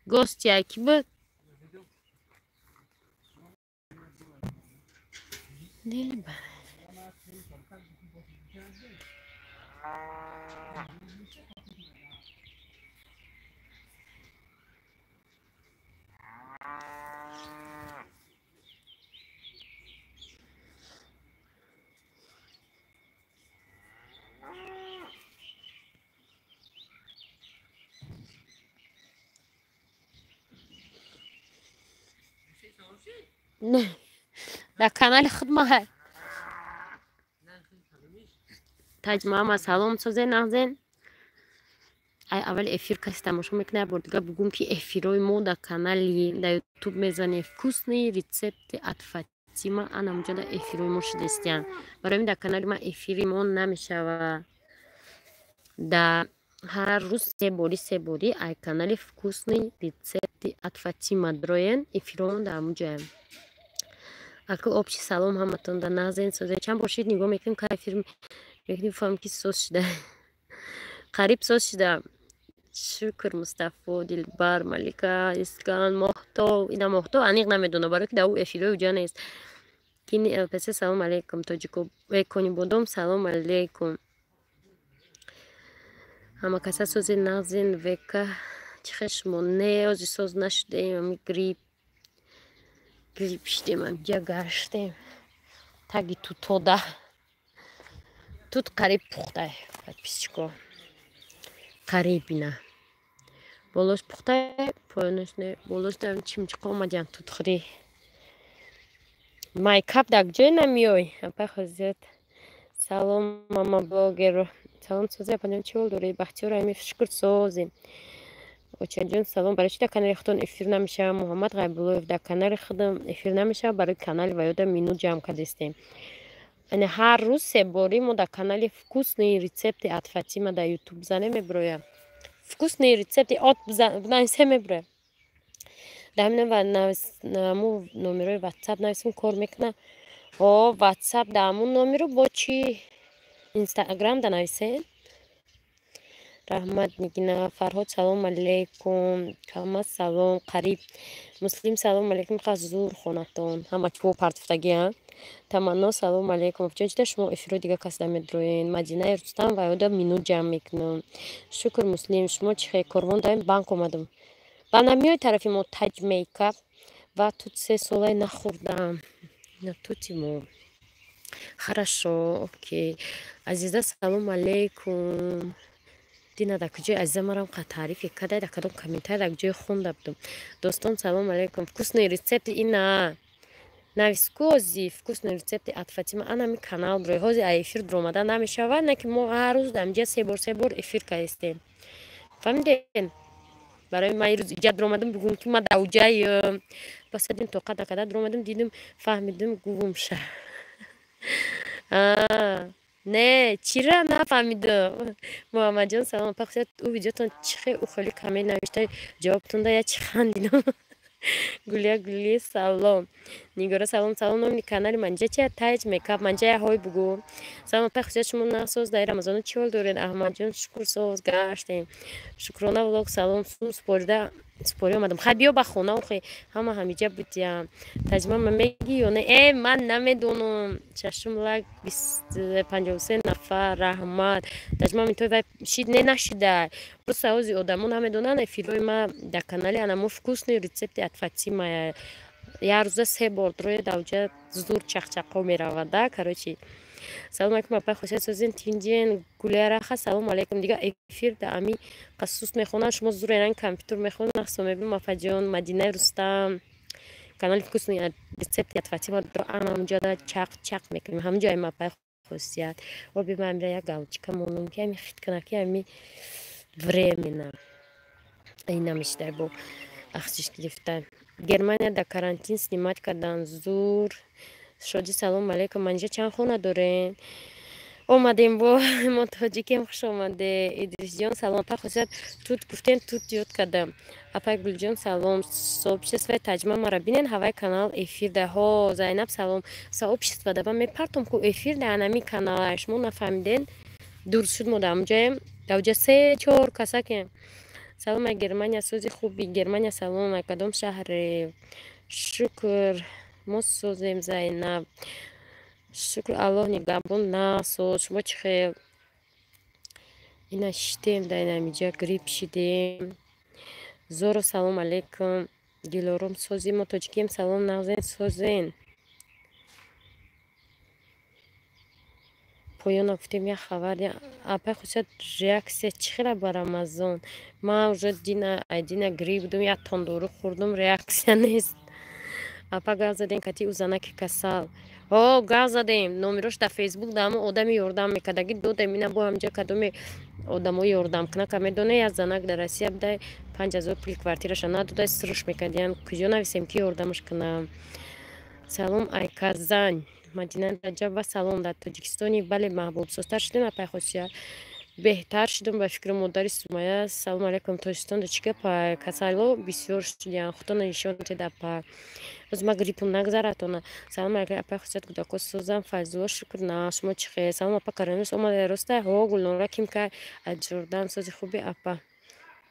گوست یکی بود دل بر نه در کانال خود ما هست تاج محمد سلام سازه نازن اول افیر کسی تماشا میکنه دیگه بگم که افیرای ما در کانال در یوتیوب میزنه вкусный рецепт от Фатима انا اونجا در افیرای ما شدستین برای در کانال ما افیری ما نمیشه و در هر روز سه باری ای کانال вкусный рецепт от Фатима дроен افیرون در اونجا اکل общий سلام همتون در نازن سازه چند باشید نگاه میکنیم که افیر میکنیم فهم که سوس شده قریب سوس شده شکر مصطفی دلبر ملکه اسکان محتو اینا محتو انیق نمیدونه برای که در او افیرای اوجا نیست کینی پس سلام علیکم تاجیکو کنی بودم سلام علیکم همه کسا سوزی نازین وکه چخشمونه ازی سوز نشده همی گریب شدیم هم جا گشتیم تاگی تو ده توت قریب پخته پیسچکو قریب نه بولوش پخته پایانش نه بولوش دارم چیمچکو آمدیم توت خری مایکاپ دک جای نمیای اپا خوزید سلام ماما بلوگر سلام سوزی اپا چی ول دوری بختیار همی شکر سوزیم اوچه جون سلام برای چی در کانال خودتون افیر نمیشه محمد غیبلویف در کانال خودم افیر نمیشه برای کانال ویودا مینو جمع کردستیم یعنی هر روز سه باری ما در کانال вкусный рецепт от Фатима در یوتیوب زنه میبرویم вкусный рецепт от بنویسه میبرویم در همین و نمو نومیروی واتساپ نویسیم کار میکنه و واتساپ در همون نومیرو با چی اینستاگرام در نویسه رحمت میگینه فرهاد سلام علیکم کامل سلام قریب مسلم سلام علیکم خواست زور خونتون همه چی با پرتفتگی هم تمنا سلام علیکم افجاج شما افرو دیگه کس نمیدروین مدینه رستم و یادا مینو جمع میکنم شکر مسلم شما چی خیلی کاروان داریم بانک اومدم و نمیای طرفی ما تاج میکاپ و توت 3 ساله نخوردم نه توتی مو хорошо اوکی عزیزه سلام علیکم دینا در کجای عزیزه مرام قد تعریف کده در کدام کامنتای در کجای خونده بدم دوستان سلام علیکم вкусный рецепт اینا навискози вкусный рецепт от Фатима она ми канал дрои ҳози эфир дромада намешавад не ки мо ҳар рӯз дамҷа се бор эфир кардистем фаҳмидем барои ман рӯз иҷа дромадам бигӯм ки ма давҷаем басадин то қада қада дромадам дидим фаҳмидим гувумша не чира нафаҳмидам муҳаммадҷон салом пахсият ӯ видеотон чихе ӯ хеле каме навишта ҷавобтонда я чи хандидам гулия гулия салом нигора салом салом номи канали манҷа чи таҷ мекап манҷа я ҳой бугу салом пай хусият шумо насоз дар рамазону чи ҳол доред аҳмадҷон шукр соз гаштем шукрона влог салом сум спорида спори омадам хай биё ба хона охе ҳама ҳамиҷа будиям таҷма ма меги ё не ман намедонам шашум лайк 53 нафар раҳмат таҷма минтои вай шид не нашида просто ҳози одамо намедонанд эфирои ма дар канали анамо вкусный рецепти от Фатима я рӯза 3 бор дрои давҷа зур чақчақо меравада короче салом алейкум апа хусият созин тинҷен гулияраха салом алейкум дига эфир да ами қассус мехонанд шумо зур енан компютер мехонанд нақсо мебин мафаҷон мадинаи рустам канали вкусный рецепти от Фатима дро ана ҳамҷа да чақ мекунем ҳамҷа ама апа хусият о бимамира я галчика монум ки ами хитканаки ами времена ина мешидай бо ахшиш гирифта Германия да карантин снимать кардан зур шоди салом алейкум манҷа чанд хона дорем омадем бо мо тоҷикем хуш омаде идрисҷон салом апа хусият тут гуфтем тут ёд кардам апа гулҷон салом сообщество таҷма мара бинен ҳавай канал эфир да ҳо зайнаб салом сообщество даба мепартом ку эфир да анами канала шумо нафаҳмиден дуруст шуд мо дамҷаем давҷа 3-4 касакем салом ай Германия сӯзи хуби Германия салом ай кадом шаҳре шукр мо сӯзем Зайнаб шукр Аллоҳ нигоҳбон насоз шумо чӣ хел ина шитем да инамиҷа грипп шидем зоро салом алейкум Дилорум сӯзи мо тоҷикием салом нағзен сӯзен поёна гуфтем як хабар апай хусят реаксия чӣ хела ба Рамазон ман уже дина грипп будум як тондору хӯрдум реаксия нест апа гап задем кати ӯ занаки касал гап задем номерош дар фейсбук да ҳамон одами ёрдам мекардаги додем ина бо ҳамҷа кадоме одамо ёрдамкунака медоне як занак дар Россия будай 5000 пули квартираша надодай срӯш мекардиям куҷо нависем ки ёрдамаш кунам салом ай Казань Мадина Раҷабова салом дар Тоҷикистони бале маҳбубсозтар шудем апай хосия беҳтар шудам ба фикри модари Сумая салом алейкум Тоҷикистон дучика па касало бисёр шудиям худона нишон теда апа оз ма гриппум нагзаратона салом алейкум апай хосият гудако сӯзам файзулло шукр на шумо чӣ хел салом апа коронавирус омада ростай гулнора кимка аз Ҷордан сӯзи хуби апа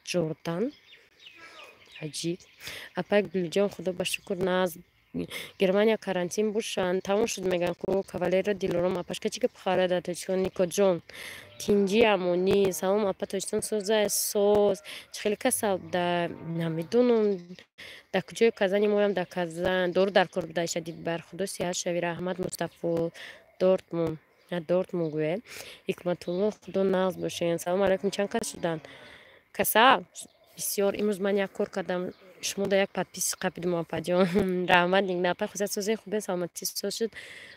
Ҷордан аҷиб апай Гулиҷон худо ба шукр наз Германия карантин бушанд тамом шуд меган ку кавалера Дилором апашка чӣ гап хара дар Тоҷикистон Никоҷон тинҷи амонӣ салом апа Тоҷикистон сӯзай соз чӣ хели касал да намедонам дар куҷои Казани моям дар Казан дору дар кор будай шадид бар худо сиҳат шави Раҳмат Мустафо Дортмун гӯе Ҳикматулло худо нағз бошен салом алейкум чанд кас шуданд касал бисёр имрӯз ман як кор кардам шумо да як подпис қапидум апаҷон раҳмат нигнапа хусат сӯзи хубе саломатӣ соз шуд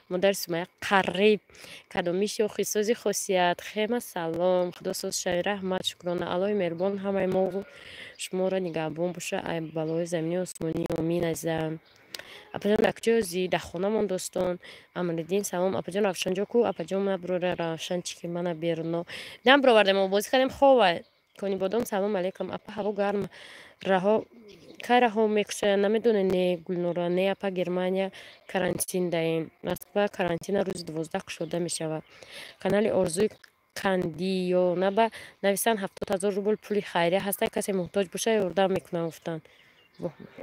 модари Сумая қариб кадоми шохи сӯзи хосият хема салом худо соз шави раҳмат шукрона Аллоҳи меҳрубон ҳамаи мо шуморо нигаҳбон боша ай балои замини осмонӣ омин азизам апаҷон дар куҷои озӣ дар хонамон достон Амриддин салом апаҷон Равшанҷо ку апаҷон набурора Равшан чики мана берно дам бировардем бозӣ кардем хова кони бодом салом алейкум апа ҳаво гарм раҳо кай раҳо мекушад намедоне не Гулнора не апа Германия карантин даем Москва карантина рӯзи 12 кушода мешавад канали орзуи Кандиёнаба нависанд 70000 рубл пули хайрия ҳастай касе муҳтоҷ боша ёрдам мекунам гуфтанд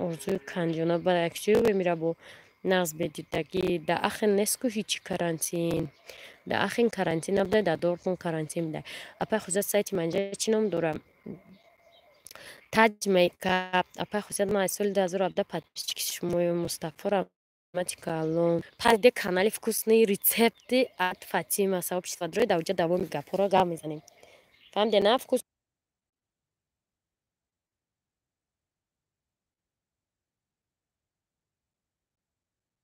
орзуи Кандиёнаба якчиё мемира бо нағз бедидагӣ да ахин нестку ҳичи карантин да ахин карантина будай да Дортмунд карантин будай апай хузят сайти манҷа чӣ ном дорам таҷ мейкап апай хусият ман аз соли 2017 подписчики шумои Мустафо раматика аллом пайде канали вкусные рецепты от Фатима сообщество дрой да уҷа давоми гапҳоро гап мезанем фаҳмиде на вкус